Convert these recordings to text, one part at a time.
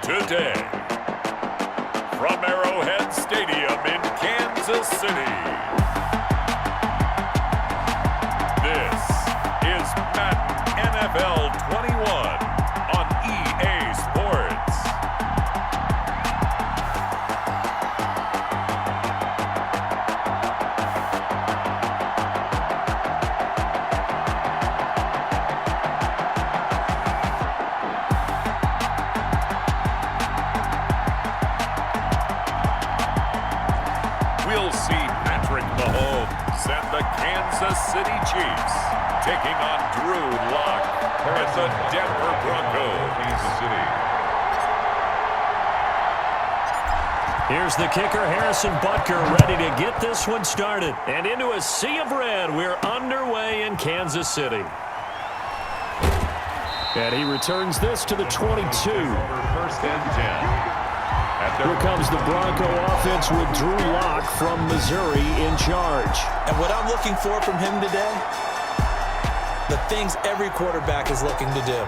today. From Arrowhead Stadium in Kansas City, this is Madden NFL 21 on EA Sports. We'll see Patrick Mahomes and the Kansas City Chiefs taking on Drew Lock and the Denver Broncos. Kansas City. Here's the kicker, Harrison Butker, ready to get this one started. And into a sea of red, we're underway in Kansas City. And he returns this to the 22. First and 10. Here comes the Bronco offense with Drew Lock from Missouri in charge. And what I'm looking for from him today, the things every quarterback is looking to do.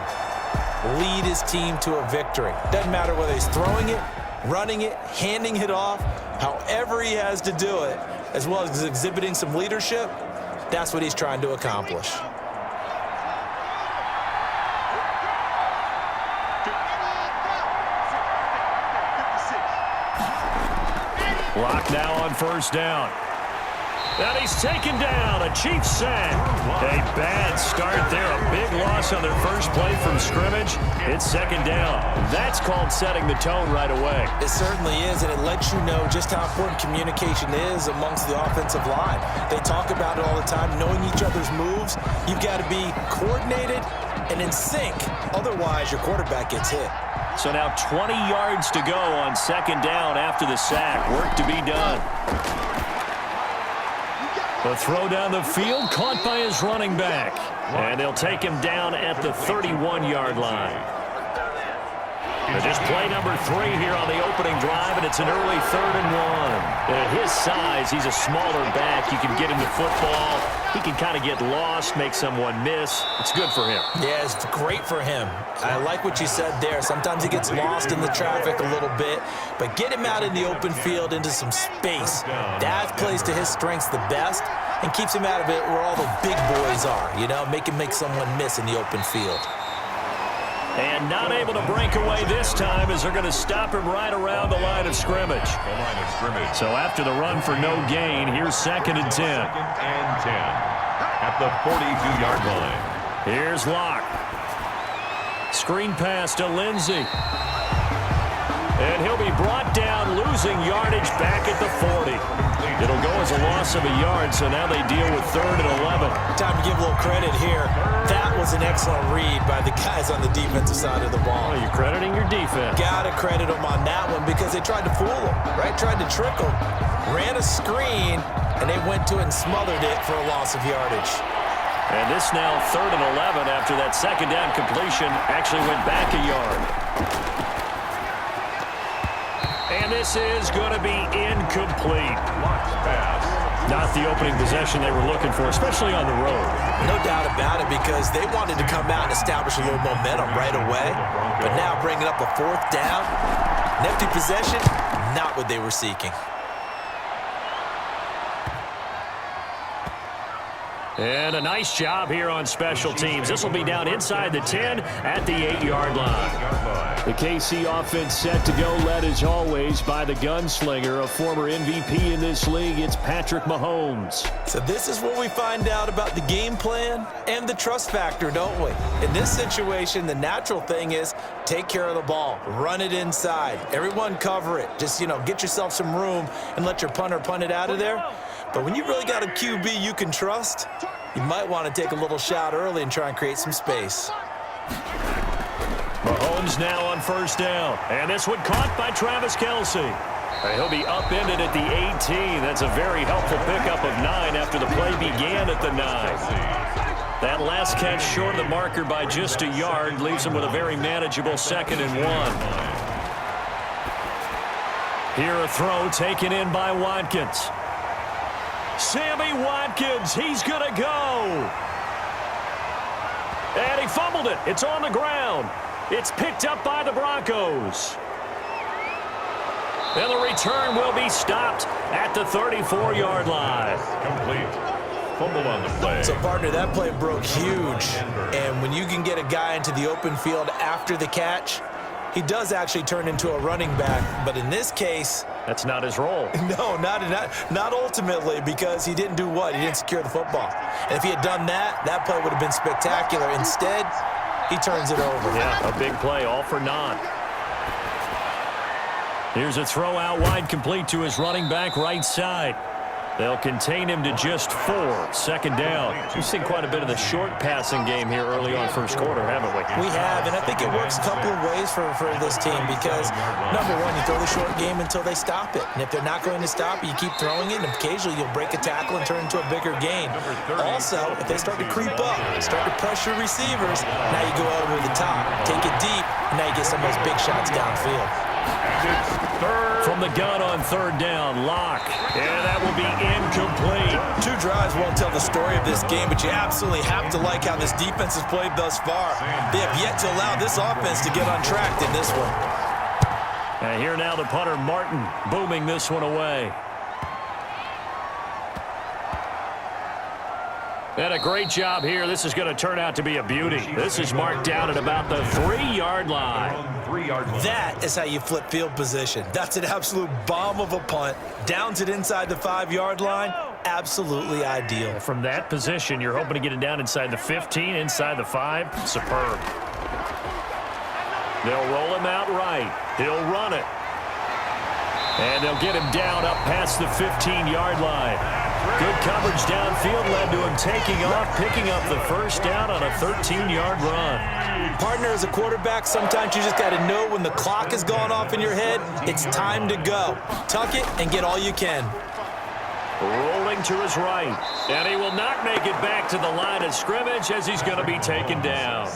Lead his team to a victory. Doesn't matter whether he's throwing it, running it, handing it off, however he has to do it, as well as exhibiting some leadership, that's what he's trying to accomplish. Lock now on first down. And he's taken down, a Chiefs sack. A bad start there, a big loss on their first play from scrimmage. It's second down. That's called setting the tone right away. It certainly is, and it lets you know just how important communication is amongst the offensive line. They talk about it all the time, knowing each other's moves. You've got to be coordinated and in sync. Otherwise, your quarterback gets hit. So now 20 yards to go on second down after the sack. Work to be done. The throw down the field, caught by his running back. And they'll take him down at the 31-yard line. Just play number 3 here on the opening drive, and it's an early 3rd and 1. At his size, he's a smaller back. You can get him the football. He can kind of get lost, make someone miss. It's good for him. Yeah, it's great for him. I like what you said there. Sometimes he gets lost in the traffic a little bit, but get him out in the open field into some space. That plays to his strengths the best and keeps him out of it where all the big boys are, you know, make him make someone miss in the open field. And not able to break away this time as they're going to stop him right around the line of scrimmage. So after the run for no gain, here's 2nd and 10. 2nd and 10 at the 42-yard line. Here's Lock. Screen pass to Lindsey. And he'll be brought down, losing yardage back at the 40. It'll go as a loss of a yard, so now they deal with 3rd and 11. Time to give a little credit here. That was an excellent read by the guys on the defensive side of the ball. Oh, you're crediting your defense. Got to credit them on that one because they tried to fool him, right? Tried to trick him. Ran a screen, and they went to it and smothered it for a loss of yardage. And this now 3rd and 11 after that second down completion actually went back a yard. And this is going to be incomplete. Not the opening possession they were looking for, especially on the road. No doubt about it, because they wanted to come out and establish a little momentum right away. But now bringing up a 4th down, an empty possession, not what they were seeking. And a nice job here on special teams. This will be down inside the 10 at the 8-yard line. The KC offense set to go, led as always by the gunslinger, a former MVP in this league. It's Patrick Mahomes. So this is where we find out about the game plan and the trust factor, don't we? In this situation, the natural thing is take care of the ball, run it inside. Everyone cover it. Just, get yourself some room and let your punter punt it out of there. But when you really got a QB you can trust, you might want to take a little shot early and try and create some space. Mahomes now on first down. And this one caught by Travis Kelce. He'll be upended at the 18. That's a very helpful pickup of 9 after the play began at the 9. That last catch short of the marker by just a yard leaves him with a very manageable 2nd and 1. Here a throw taken in by Watkins. Sammy Watkins, he's going to go. And he fumbled it. It's on the ground. It's picked up by the Broncos. And the return will be stopped at the 34-yard line. Complete. Fumble on the play. So, partner, that play broke huge. And when you can get a guy into the open field after the catch, he does actually turn into a running back. But in this case, that's not his role. No, not ultimately, because he didn't do what? He didn't secure the football. And if he had done that, that play would have been spectacular. Instead, he turns it over. Yeah, a big play, all for naught. Here's a throw out wide, complete to his running back right side. They'll contain him to just 4. Second down. We've seen quite a bit of the short passing game here early on first quarter, haven't we? We have, and I think it works a couple of ways for this team because, number one, you throw the short game until they stop it. And if they're not going to stop it, you keep throwing it, and occasionally you'll break a tackle and turn into a bigger gain. Also, if they start to creep up, start to pressure receivers, now you go over the top, take it deep, and now you get some of those big shots downfield. From the gun on third down, Locke. And that will be incomplete. 2 drives won't tell the story of this game, but you absolutely have to like how this defense has played thus far. They have yet to allow this offense to get untracked in this one. And here now the punter, Martin, booming this one away. And a great job here. This is going to turn out to be a beauty. This is marked down at about the 3-yard line. That is how you flip field position. That's an absolute bomb of a punt. Downs it inside the 5-yard line. Absolutely ideal. From that position, you're hoping to get it down inside the 15, inside the 5. Superb. They'll roll him out right. He'll run it. And they'll get him down up past the 15-yard line. Good coverage downfield led to him taking off, picking up the first down on a 13-yard run. Partner, as a quarterback, sometimes you just got to know when the clock has gone off in your head, it's time to go. Tuck it and get all you can. Rolling to his right. And he will not make it back to the line of scrimmage as he's going to be taken down.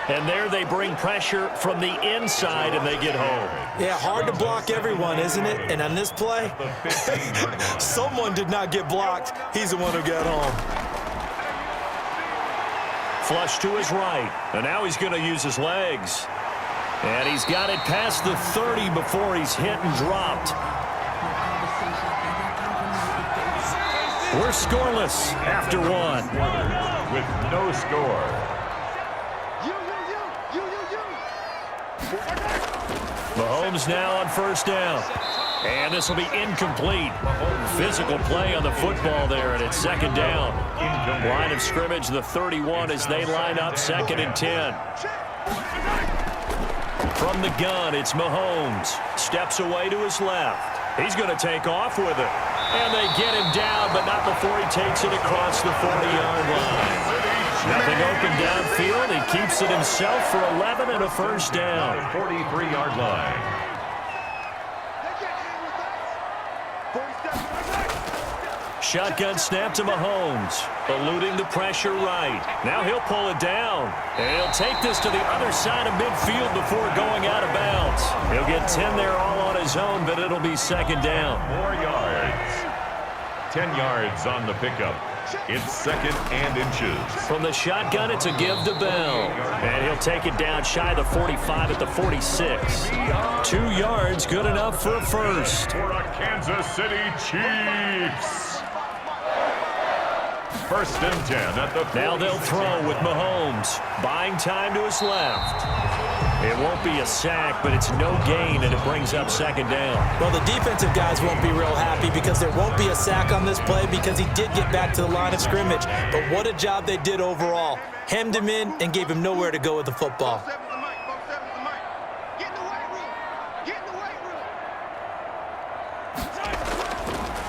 And there they bring pressure from the inside, and they get home. Yeah, hard to block everyone, isn't it? And on this play, someone did not get blocked. He's the one who got home. Flush to his right. And now he's going to use his legs. And he's got it past the 30 before he's hit and dropped. We're scoreless after 1. With no score. Mahomes now on first down. And this will be incomplete. Physical play on the football there, and it's second down. Line of scrimmage, the 31 as they line up, 2nd and 10. From the gun, it's Mahomes. Steps away to his left. He's going to take off with it. And they get him down, but not before he takes it across the 40-yard line. Nothing open downfield. He keeps it himself for 11 and a first down. 43-yard line. Shotgun snap to Mahomes. Eluding the pressure right. Now he'll pull it down. And he'll take this to the other side of midfield before going out of bounds. He'll get 10 there all on his own, but it'll be second down. 4 yards. 10 yards on the pickup. It's 2nd and inches. From the shotgun, it's a give to Bell. And he'll take it down shy the 45 at the 46. 2 yards, good enough for a first. For a Kansas City Chiefs. 1st and 10 at the 46. Now they'll throw with Mahomes. Buying time to his left. It won't be a sack, but it's no gain, and it brings up second down. Well, the defensive guys won't be real happy because there won't be a sack on this play because he did get back to the line of scrimmage. But what a job they did overall. Hemmed him in and gave him nowhere to go with the football.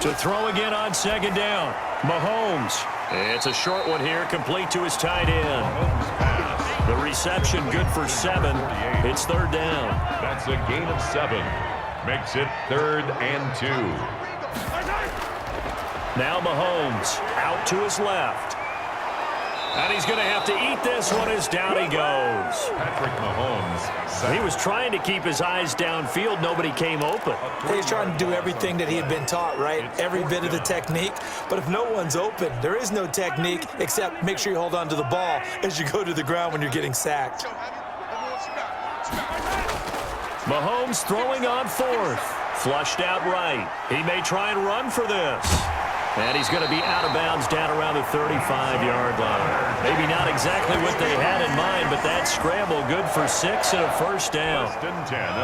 To throw again on second down. Mahomes. It's a short one here, complete to his tight end. The reception good for 7. It's 3rd down. That's a gain of 7. Makes it 3rd and 2. Now Mahomes out to his left. And he's going to have to eat this one as down he goes. Patrick Mahomes. He was trying to keep his eyes downfield. Nobody came open. He's trying to do everything that he had been taught, right? Every bit of the technique. But if no one's open, there is no technique except make sure you hold on to the ball as you go to the ground when you're getting sacked. Mahomes throwing on fourth. Flushed out right. He may try and run for this. And he's going to be out of bounds down around the 35-yard line. Maybe not exactly what they had in mind, but that scramble good for 6 and a first down.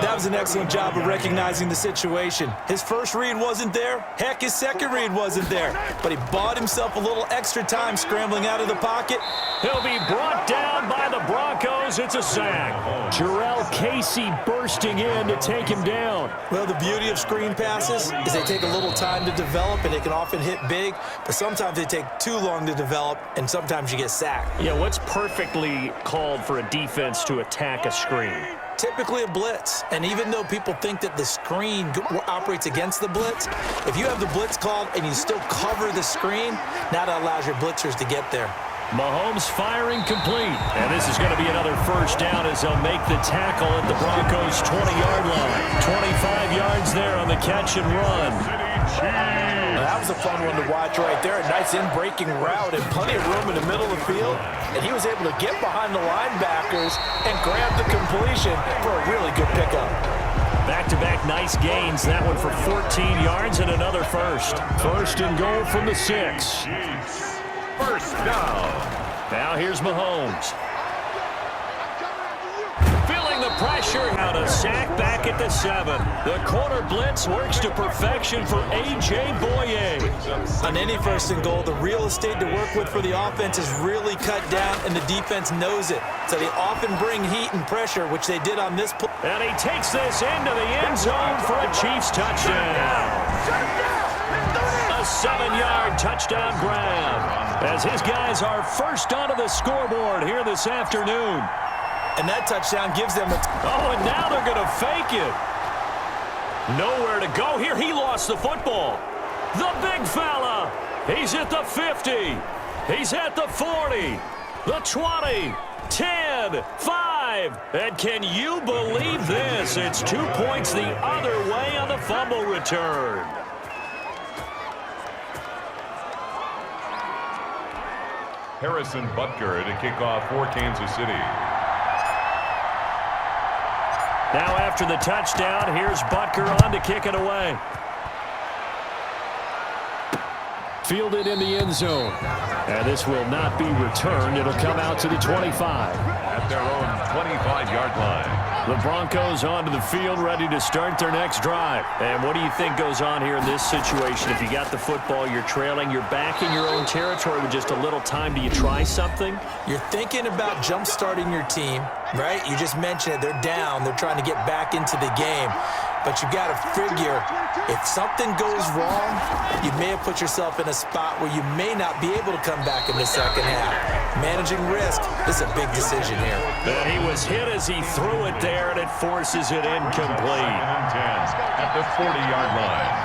That was an excellent job of recognizing the situation. His first read wasn't there. Heck, his second read wasn't there. But he bought himself a little extra time scrambling out of the pocket. He'll be brought down by the Broncos. It's a sack. Jarrell Casey bursting in to take him down. Well, the beauty of screen passes is they take a little time to develop, and they can often hit big, but sometimes they take too long to develop, and sometimes you get sacked. Yeah, what's perfectly called for a defense to attack a screen? Typically a blitz, and even though people think that the screen operates against the blitz, if you have the blitz called and you still cover the screen, now that allows your blitzers to get there. Mahomes firing complete. And this is going to be another first down as they'll make the tackle at the Broncos' 20-yard line. 25 yards there on the catch and run. That was a fun one to watch right there. A nice in-breaking route and plenty of room in the middle of the field. And he was able to get behind the linebackers and grab the completion for a really good pickup. Back-to-back nice gains. That one for 14 yards and another first. First and goal from the 6. First down. Now here's Mahomes. Feeling the pressure. Out a sack back at the 7. The corner blitz works to perfection for A.J. Boye. On any first and goal, the real estate to work with for the offense is really cut down, and the defense knows it. So they often bring heat and pressure, which they did on this play. And he takes this into the end zone for a Chiefs touchdown. A 7-yard touchdown grab as his guys are first onto the scoreboard here this afternoon. And that touchdown gives them Oh, and now they're going to fake it. Nowhere to go here. He lost the football. The big fella. He's at the 50. He's at the 40. The 20. 10. 5. And can you believe this? It's 2 points the other way on the fumble return. Harrison Butker to kick off for Kansas City. Now after the touchdown, here's Butker on to kick it away. Fielded in the end zone. And this will not be returned. It'll come out to the 25. At their own 25-yard line. The Broncos onto the field, ready to start their next drive. And what do you think goes on here in this situation? If you got the football, you're trailing, you're back in your own territory with just a little time. Do you try something? You're thinking about jump-starting your team, right? You just mentioned it. They're down. They're trying to get back into the game. But you got to figure, if something goes wrong, you may have put yourself in a spot where you may not be able to come back in the second half. Managing risk is a big decision here. And he was hit as he threw it there, and it forces it incomplete. At the 40-yard line.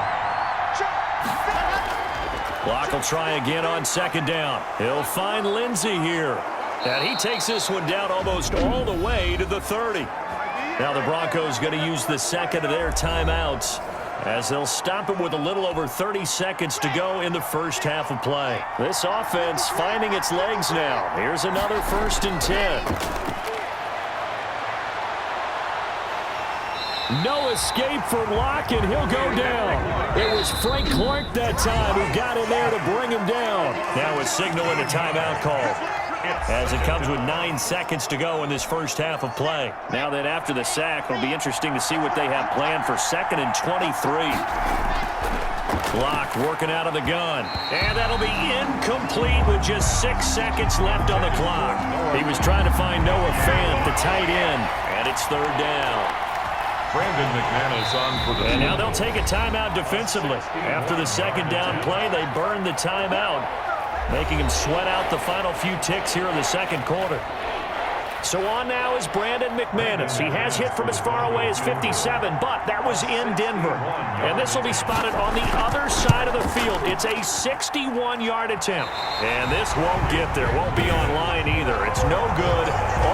Block will try again on second down. He'll find Lindsey here. And he takes this one down almost all the way to the 30. Now the Broncos going to use the second of their timeouts as they'll stop it with a little over 30 seconds to go in the first half of play. This offense finding its legs now. Here's another 1st and 10. No escape from Locke, and he'll go down. It was Frank Clark that time who got in there to bring him down. Now a signal and a timeout call as it comes with 9 seconds to go in this first half of play. Now that after the sack, it'll be interesting to see what they have planned for 2nd and 23. Locke working out of the gun. And that'll be incomplete with just 6 seconds left on the clock. He was trying to find Noah Fant, the tight end, and it's 3rd down. Brandon McManus on for the... And now they'll take a timeout defensively. After the second down play, they burn the timeout, making him sweat out the final few ticks here in the second quarter. So on now is Brandon McManus. He has hit from as far away as 57, but that was in Denver. And this will be spotted on the other side of the field. It's a 61-yard attempt. And this won't get there. Won't be on line either. It's no good.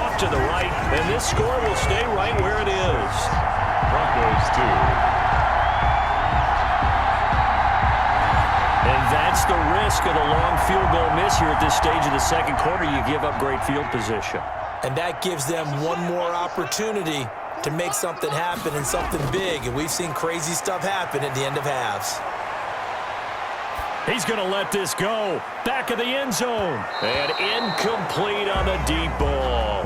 Off to the right. And this score will stay right where it is. Broncos 2. And that's the risk of the long field goal miss here at this stage of the second quarter. You give up great field position. And that gives them one more opportunity to make something happen and something big, and we've seen crazy stuff happen at the end of halves. He's going to let this go. Back of the end zone. And incomplete on the deep ball.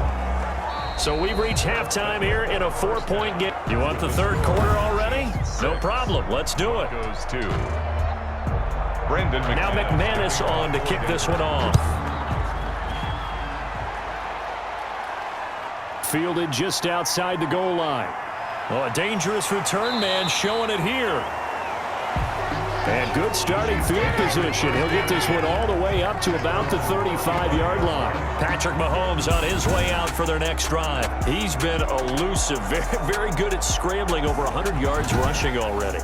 So we've reached halftime here in a 4-point game. You want the third quarter already? No problem. Let's do it. Goes to Brendan McManus. Now McManus on to kick this one off. Fielded just outside the goal line. Oh, a dangerous return man showing it here. And good starting field position. He'll get this one all the way up to about the 35-yard line. Patrick Mahomes on his way out for their next drive. He's been elusive, very, very good at scrambling, over 100 yards rushing already.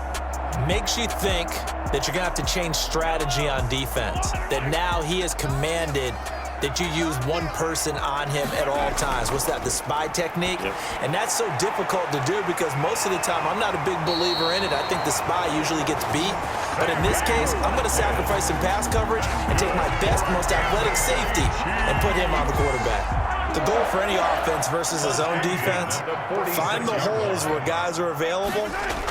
Makes you think that you're going to have to change strategy on defense, that now he has commanded that you use one person on him at all times. What's that, the spy technique? Yep. And that's so difficult to do because most of the time I'm not a big believer in it. I think the spy usually gets beat. But in this case, I'm going to sacrifice some pass coverage and take my best, most athletic safety and put him on the quarterback. The goal for any offense versus a zone defense, find the holes where guys are available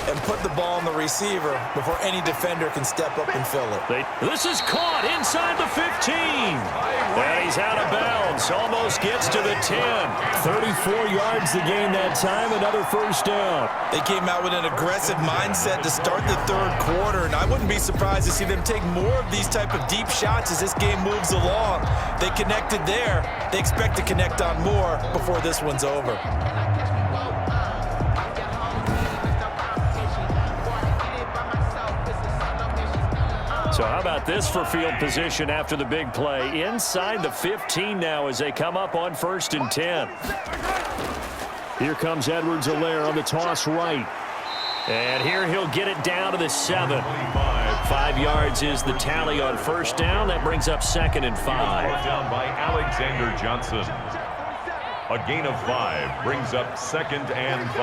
and put the ball in the receiver before any defender can step up and fill it. This is caught inside the 15. And he's out of bounds. Almost gets to the 10. 34 yards to gain that time. Another first down. They came out with an aggressive mindset to start the third quarter, and I wouldn't be surprised to see them take more of these type of deep shots as this game moves along. They connected there. They expect to connect on more before this one's over. So how about this for field position after the big play? Inside the 15 now as they come up on 1st and 10. Here comes Edwards-Helaire on the toss right. And here he'll get it down to the 7. 5 yards is the tally on first down. That brings up 2nd and 5. Down by Alexander Johnson. A gain of 5 brings up 2nd and 5.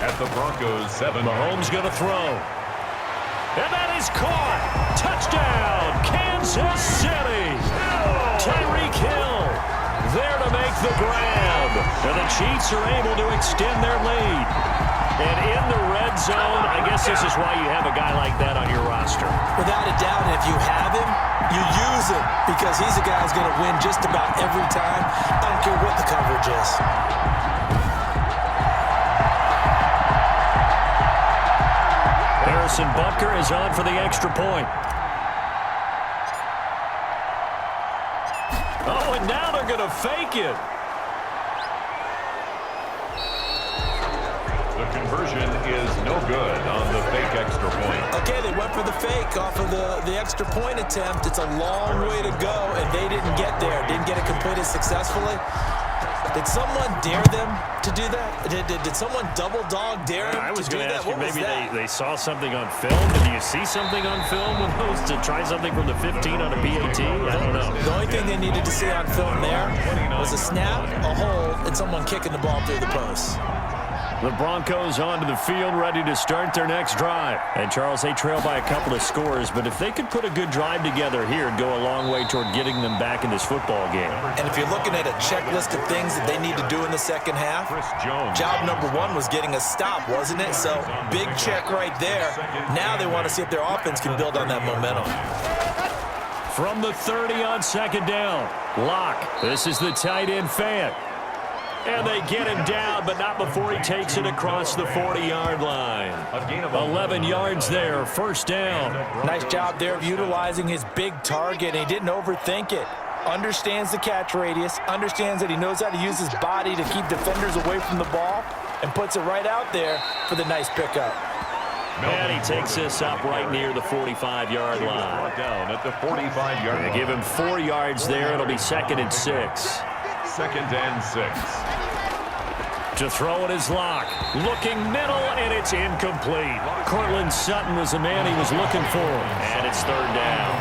At the Broncos 7. Mahomes going to throw. And that is caught. Touchdown, Kansas City. Tyreek Hill there to make the grab. And the Chiefs are able to extend their lead. And in the red zone, I guess this is why you have a guy like that on your roster. Without a doubt, and if you have him, you use him because he's a guy who's going to win just about every time. I don't care what the coverage is. Harrison Butker is on for the extra point. Oh, and now they're going to fake it. The conversion is no good on the fake extra point. Okay, they went for the fake off of the extra point attempt. It's a long way to go, and they didn't get there. Didn't get it completed successfully. Did someone dare them to do that? Did someone double dog dare them I was to do going to that? ask you, What was maybe that? they saw something on film. Did you see something on film with those to try something from the 15 on a PAT? I don't know. The only thing they needed to see on film there was a snap, a hold, and someone kicking the ball through the post. The Broncos onto the field, ready to start their next drive. And, Charles, they trail by a couple of scores, but if they could put a good drive together here, it'd go a long way toward getting them back in this football game. And if you're looking at a checklist of things that they need to do in the second half, job number 1 was getting a stop, wasn't it? So, big check right there. Now they want to see if their offense can build on that momentum. From the 30 on 2nd down, Locke. This is the tight end Fant. And they get him down, but not before he takes it across the 40-yard line. 11 yards there, first down. Nice job there of utilizing his big target. He didn't overthink it. Understands the catch radius, understands that he knows how to use his body to keep defenders away from the ball, and puts it right out there for the nice pickup. And he takes this up right near the 45-yard line. Down at the 45-yard line. Give him 4 yards there. It'll be 2nd and 6. 2nd and 6. To throw it is Locke. Looking middle, and it's incomplete. Cortland Sutton was the man he was looking for. And it's 3rd down.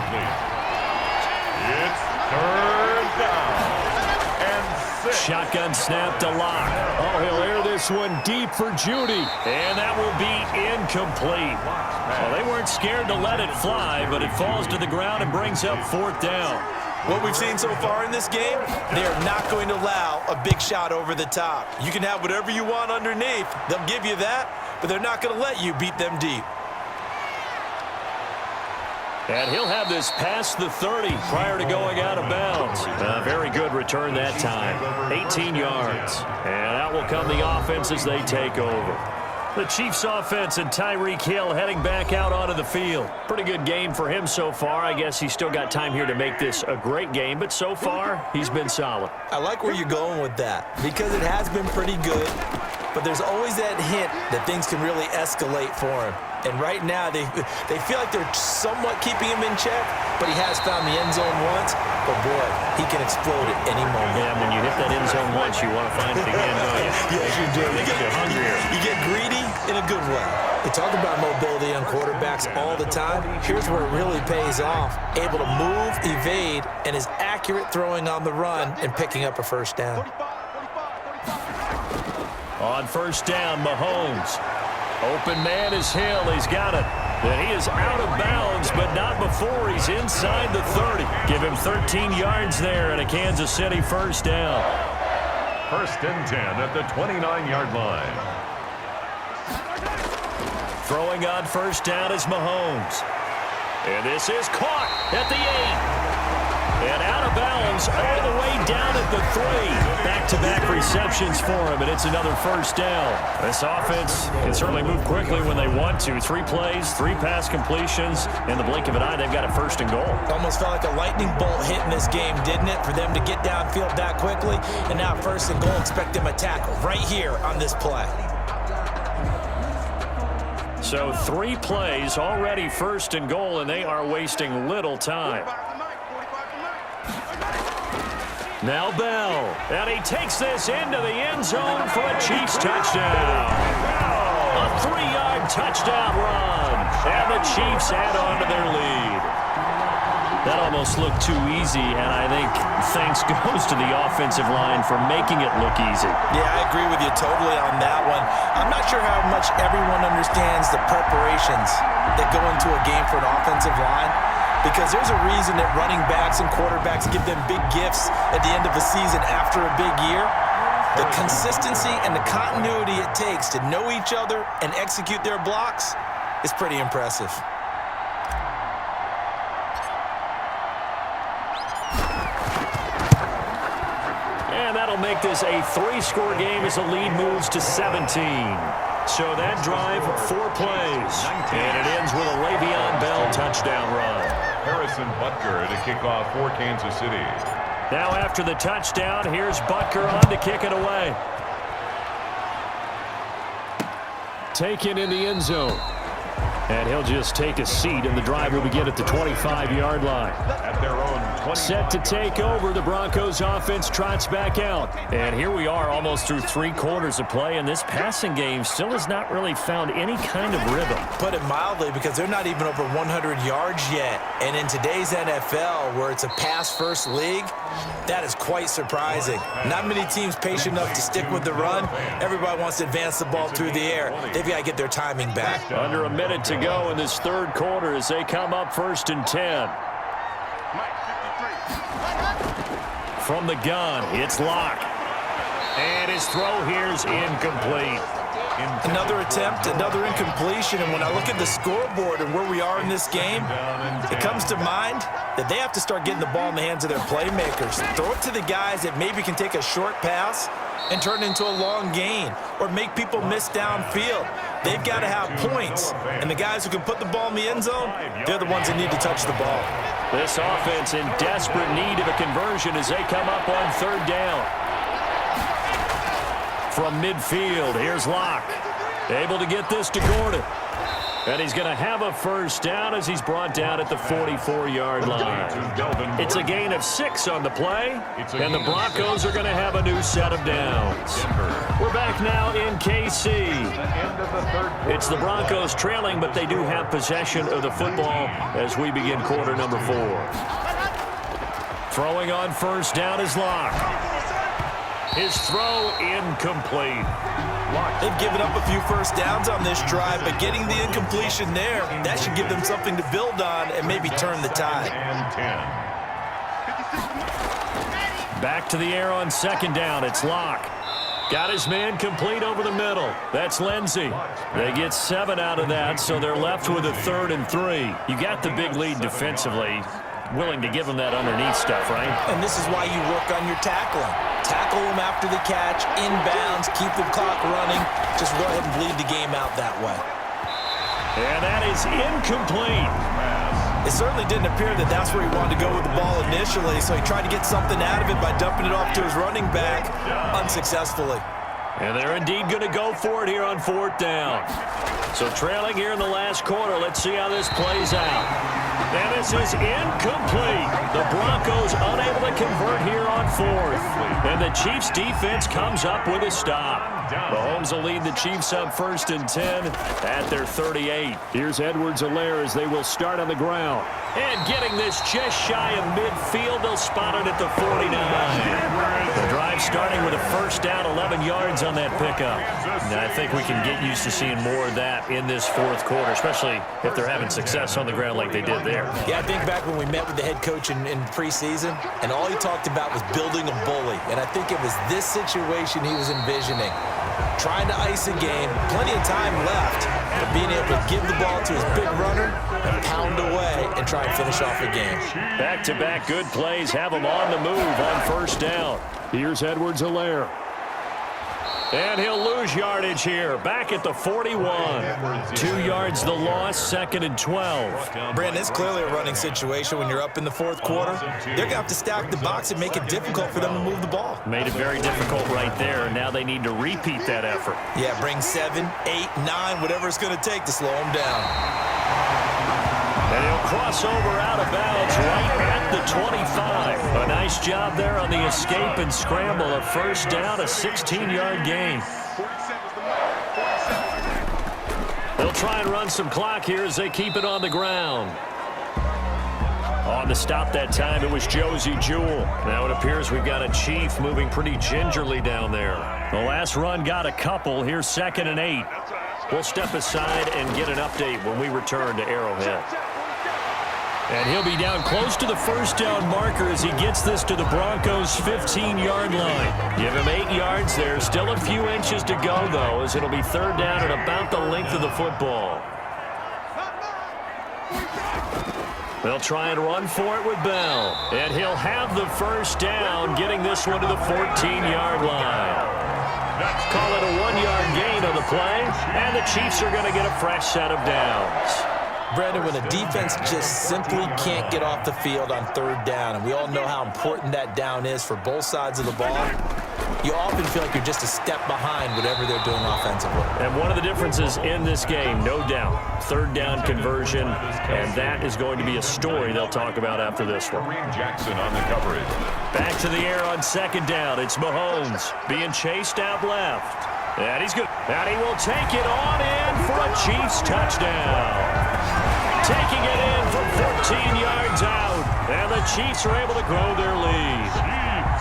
It's 3rd down. And 6. Shotgun snap to Locke. Oh, he'll air this one deep for Judy. And that will be incomplete. Well, they weren't scared to let it fly, but it falls to the ground and brings up 4th down. What we've seen so far in this game, they are not going to allow a big shot over the top. You can have whatever you want underneath. They'll give you that, but they're not going to let you beat them deep. And he'll have this past the 30 prior to going out of bounds. A very good return that time. 18 yards. And out will come the offense as they take over. The Chiefs offense and Tyreek Hill heading back out onto the field. Pretty good game for him so far. I guess he's still got time here to make this a great game, but so far, he's been solid. I like where you're going with that because it has been pretty good, but there's always that hint that things can really escalate for him. And right now, they feel like they're somewhat keeping him in check, but he has found the end zone once. But, boy, he can explode at any moment. Yeah, when you hit that end zone once, you want to find it again, don't you? Yes, you do. Makes you hungrier. You get greedy in a good way. They talk about mobility on quarterbacks all the time. Here's where it really pays off. Able to move, evade, and is accurate throwing on the run and picking up a first down. On first down, Mahomes. Open man is Hill. He's got it. And he is out of bounds, but not before he's inside the 30. Give him 13 yards there and a Kansas City first down. First and 10 at the 29-yard line. Throwing on first down is Mahomes. And this is caught at the 8. And out of bounds all the way down at the 3. Back-to-back receptions for him, and it's another first down. This offense can certainly move quickly when they want to. 3 plays, 3 pass completions. In the blink of an eye, they've got a first and goal. Almost felt like a lightning bolt hit in this game, didn't it? For them to get downfield that quickly. And now first and goal, expect them to tackle right here on this play. So 3 plays, already first and goal, and they are wasting little time. Now Bell, and he takes this into the end zone for a Chiefs touchdown. A 3-yard touchdown run, and the Chiefs add on to their lead. That almost looked too easy, and I think thanks goes to the offensive line for making it look easy. Yeah, I agree with you totally on that one. I'm not sure how much everyone understands the preparations that go into a game for an offensive line, because there's a reason that running backs and quarterbacks give them big gifts at the end of the season after a big year. The consistency and the continuity it takes to know each other and execute their blocks is pretty impressive. And that'll make this a 3-score game as the lead moves to 17. So that drive, 4 plays. And it ends with a Le'Veon Bell touchdown run. Harrison Butker to kick off for Kansas City. Now after the touchdown, here's Butker on to kick it away. Taken in the end zone. And he'll just take a seat, and the drive will begin at the 25-yard line. At their own 20. Set to take over, the Broncos offense trots back out. And here we are almost through 3 quarters of play, and this passing game still has not really found any kind of rhythm. Put it mildly, because they're not even over 100 yards yet. And in today's NFL, where it's a pass-first league, that is quite surprising. Not many teams patient enough to stick with the run. Everybody wants to advance the ball through the air. They've got to get their timing back. Under a minute to go in this 3rd quarter as they come up first and 10. From the gun, it's Locke. And his throw here is incomplete. Another attempt, another incompletion, and when I look at the scoreboard and where we are in this game, it comes to mind that they have to start getting the ball in the hands of their playmakers. Throw it to the guys that maybe can take a short pass and turn it into a long gain or make people miss downfield. They've got to have points, and the guys who can put the ball in the end zone, they're the ones that need to touch the ball. This offense in desperate need of a conversion as they come up on 3rd down. From midfield, here's Locke. Able to get this to Gordon. And he's going to have a first down as he's brought down at the 44-yard line. It's a gain of 6 on the play, and the Broncos are going to have a new set of downs. We're back now in KC. It's the Broncos trailing, but they do have possession of the football as we begin quarter number 4. Throwing on first down is Locke. His throw incomplete. They've given up a few first downs on this drive, but getting the incompletion there, that should give them something to build on and maybe turn the tide. And 10. Back to the air on second down. It's Locke. Got his man complete over the middle. That's Lindsey. They get 7 out of that, so they're left with a 3rd and 3. You got the big lead defensively. Willing to give them that underneath stuff, right? And this is why you work on your tackling. Tackle them after the catch, inbounds, keep the clock running. Just go ahead and bleed the game out that way. And that is incomplete. It certainly didn't appear that that's where he wanted to go with the ball initially, so he tried to get something out of it by dumping it off to his running back unsuccessfully. And they're indeed going to go for it here on 4th down. So trailing here in the last quarter, let's see how this plays out. And this is incomplete. The Broncos unable to convert here on 4th. And the Chiefs defense comes up with a stop. Mahomes will lead the Chiefs up 1st and 10 at their 38. Here's Edwards-Helaire as they will start on the ground. And getting this just shy of midfield, they'll spot it at the 49. The drive starting with a 1st down, 11 yards on that pickup. And I think we can get used to seeing more of that in this 4th quarter, especially if they're having success on the ground like they did there. Yeah, I think back when we met with the head coach in preseason, and all he talked about was building a bully. And I think it was this situation he was envisioning. Trying to ice a game, plenty of time left, but being able to give the ball to his big runner and pound away and try and finish off a game. Back-to-back good plays have him on the move on 1st down. Here's Edwards-Helaire. And he'll lose yardage here, back at the 41. 2 yards the loss, 2nd and 12. Brandon, it's clearly a running situation when you're up in the 4th quarter. They're going to have to stack the box and make it difficult for them to move the ball. Made it very difficult right there. Now they need to repeat that effort. Yeah, bring 7, 8, 9, whatever it's going to take to slow them down. And he'll cross over out of bounds right at the 25. A nice job there on the escape and scramble. A 1st down, a 16-yard gain. They'll try and run some clock here as they keep it on the ground. On the stop that time, it was Josie Jewell. Now it appears we've got a Chief moving pretty gingerly down there. The last run got a couple. Here's 2nd and 8. We'll step aside and get an update when we return to Arrowhead. And he'll be down close to the 1st down marker as he gets this to the Broncos' 15-yard line. Give him 8 yards there. Still a few inches to go, though, as it'll be 3rd down and about the length of the football. They'll try and run for it with Bell. And he'll have the 1st down, getting this one to the 14-yard line. Call it a 1-yard gain on the play, and the Chiefs are going to get a fresh set of downs. Brandon, when a defense just simply can't get off the field on 3rd down, and we all know how important that down is for both sides of the ball, you often feel like you're just a step behind whatever they're doing offensively. And one of the differences in this game, no doubt, 3rd down conversion, and that is going to be a story they'll talk about after this one. Jackson on the coverage. Back to the air on 2nd down. It's Mahomes being chased out left. And he's good. And he will take it on in for a Chiefs touchdown. Taking it in from 14 yards out. And the Chiefs are able to grow their lead.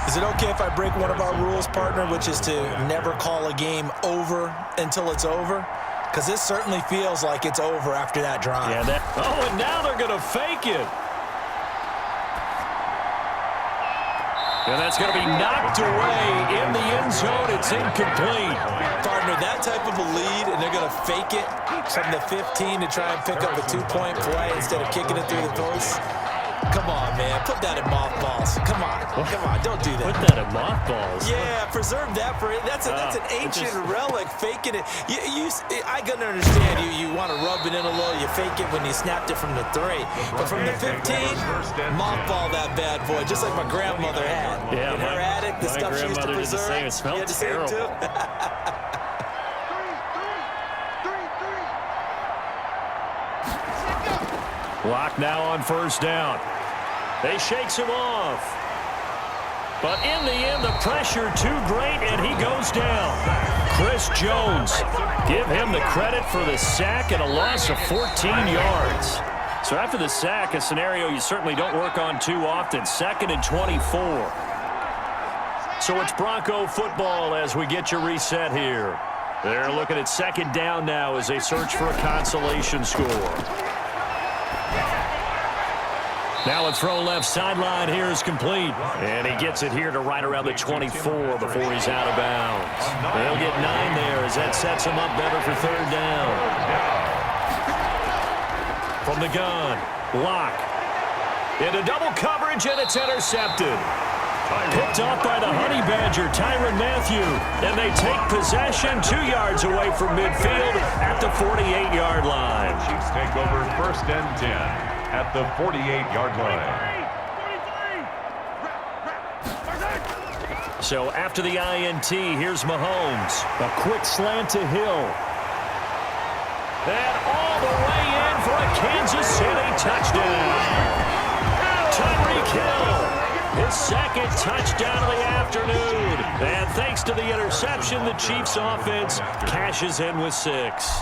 Is it okay if I break one of our rules, partner, which is to never call a game over until it's over? Because this certainly feels like it's over after that drive. Yeah, and now they're going to fake it. And that's going to be knocked away in the end zone. It's incomplete. Partner, that type of a lead, and they're going to fake it from the 15 to try and pick up a 2-point play instead of kicking it through the post. Come on, man. Put that in mothballs. Come on. Come on. Don't do that. Put that in mothballs? Yeah, preserve that for it. That's an ancient relic, faking it. I can understand you want to rub it in a little. You fake it when you snapped it from the 3. But from the 15, mothball that bad boy, just like my grandmother had. Yeah, in her attic, the stuff she used to preserve. It smelled terrible. Too. Lock now on 1st down. They shakes him off. But in the end, the pressure too great, and he goes down. Chris Jones, give him the credit for the sack and a loss of 14 yards. So after the sack, a scenario you certainly don't work on too often, 2nd and 24. So it's Bronco football as we get you reset here. They're looking at 2nd down now as they search for a consolation score. Now a throw left sideline here is complete. And he gets it here to right around the 24 before he's out of bounds. They'll get 9 there as that sets him up better for third down. From the gun, Locke. Into double coverage, and it's intercepted. Picked off by the Honey Badger, Tyrann Mathieu. And they take possession 2 yards away from midfield at the 48-yard line. Chiefs take over 1st and 10 at the 48-yard line. So after the INT, here's Mahomes. A quick slant to Hill. And all the way in for a Kansas City touchdown. Tyreek Hill, his 2nd touchdown of the afternoon. And thanks to the interception, the Chiefs offense cashes in with 6.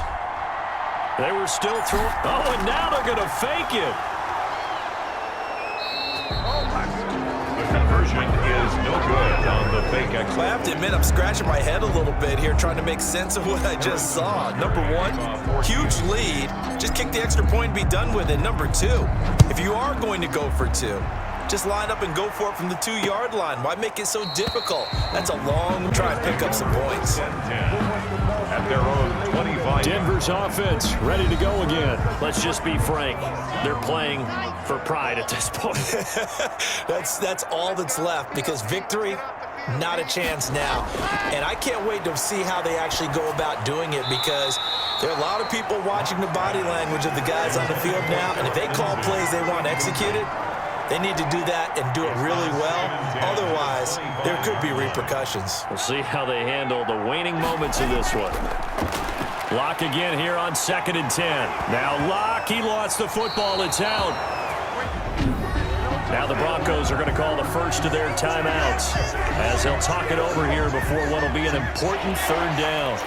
They were still throwing. Oh, and now they're going to fake it. The conversion is no good on the fake exit. I have to admit, I'm scratching my head a little bit here trying to make sense of what I just saw. Number 1, huge lead. Just kick the extra point and be done with it. Number 2, if you are going to go for 2, just line up and go for it from the 2-yard line. Why make it so difficult? That's a long try and pick up some points. At their own 25. Denver's offense ready to go again. Let's just be frank. They're playing for pride at this point. That's all that's left because victory, not a chance now. And I can't wait to see how they actually go about doing it because there are a lot of people watching the body language of the guys on the field now. And if they call plays they want executed, they need to do that and do it really well. Otherwise, there could be repercussions. We'll see how they handle the waning moments of this one. Locke again here on 2nd and 10. Now Locke, he lost the football. It's out. Now the Broncos are going to call the first of their timeouts as they'll talk it over here before what will be an important 3rd down.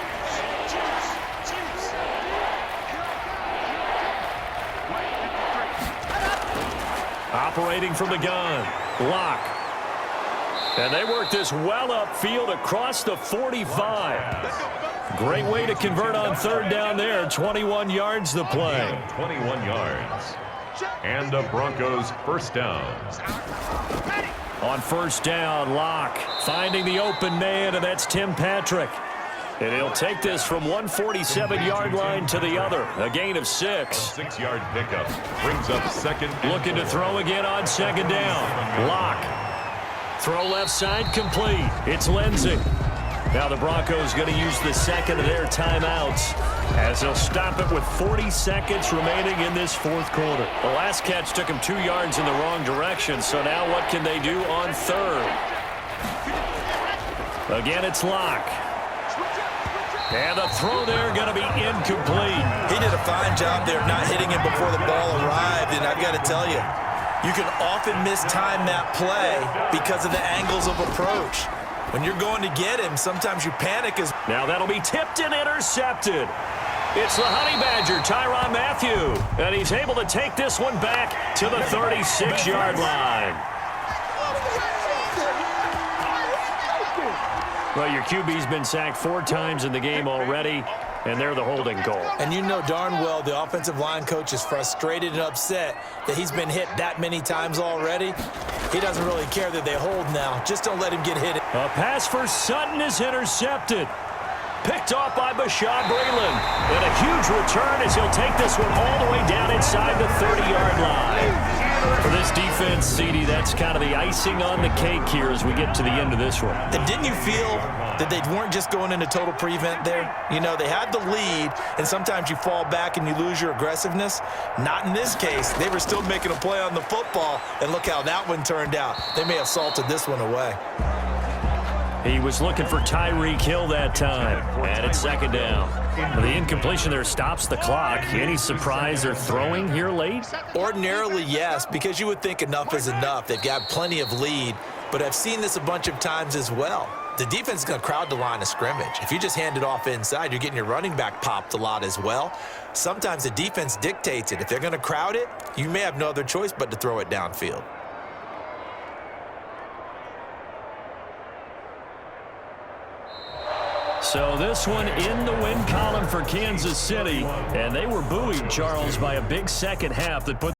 Operating from the gun, Locke. And they work this well upfield across the 45. Great way to convert on 3rd down there. 21 yards to play. 21 yards. And the Broncos 1st down. On 1st down, Locke finding the open man, and that's Tim Patrick. And he'll take this from 147-yard line to the other. A gain of 6. 6-yard pickup brings up 2nd. Looking to throw again on 2nd down. Locke. Throw left side complete. It's Lindsey. Now the Broncos going to use the 2nd of their timeouts as they'll stop it with 40 seconds remaining in this 4th quarter. The last catch took him 2 yards in the wrong direction, so now what can they do on 3rd? Again, it's Locke. And the throw there going to be incomplete. He did a fine job there of not hitting him before the ball arrived, and I've got to tell you, you can often mistime that play because of the angles of approach. When you're going to get him, sometimes you panic. Now that'll be tipped and intercepted. It's the Honey Badger, Tyrann Mathieu, and he's able to take this one back to the 36-yard line. Well, your QB's been sacked 4 times in the game already, and they're the holding call. And you know darn well the offensive line coach is frustrated and upset that he's been hit that many times already. He doesn't really care that they hold now. Just don't let him get hit. A pass for Sutton is intercepted. Picked off by Bashaud Breeland. And a huge return as he'll take this one all the way down inside the 30-yard line. For this defense, CD, that's kind of the icing on the cake here as we get to the end of this one. And didn't you feel that they weren't just going into total prevent there? You know, they had the lead, and sometimes you fall back and you lose your aggressiveness. Not in this case. They were still making a play on the football, and look how that one turned out. They may have salted this one away. He was looking for Tyreek Hill that time, and it's 2nd down. The incompletion there stops the clock. Any surprise they're throwing here late? Ordinarily, yes, because you would think enough is enough. They've got plenty of lead, but I've seen this a bunch of times as well. The defense is going to crowd the line of scrimmage. If you just hand it off inside, you're getting your running back popped a lot as well. Sometimes the defense dictates it. If they're going to crowd it, you may have no other choice but to throw it downfield. So this one in the win column for Kansas City, and they were buoyed, Charles, by a big second half that put